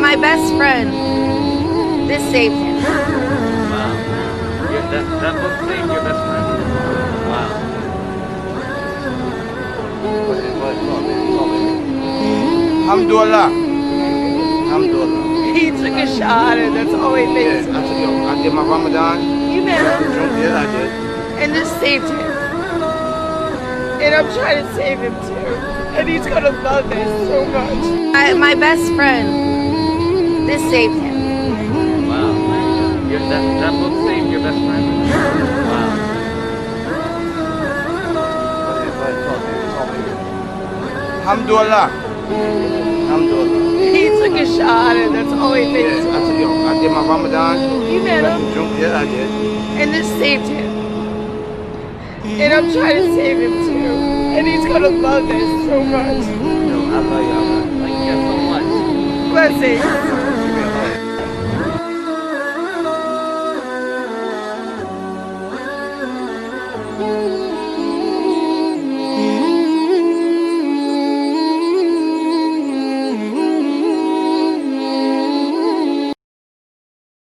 My best friend. This saved him. Wow. That book saved your best friend? Wow. Alhamdulillah. Alhamdulillah. He took a shot and that's all he thinks. I did my Ramadan. You met him Yeah, I did. and this saved him. And I'm trying to save him too. And he's gonna love this so much. My best friend. This saved him. Wow. That book saved your best friend? Wow. Alhamdulillah. Alhamdulillah. He took a shot and that's all he thinks. I did my Ramadan. You met him Yeah, I did. and this saved him. And I'm trying to save him too. And he's gonna love this so much. Yo, I love y'all. Thank you so much. Blessings.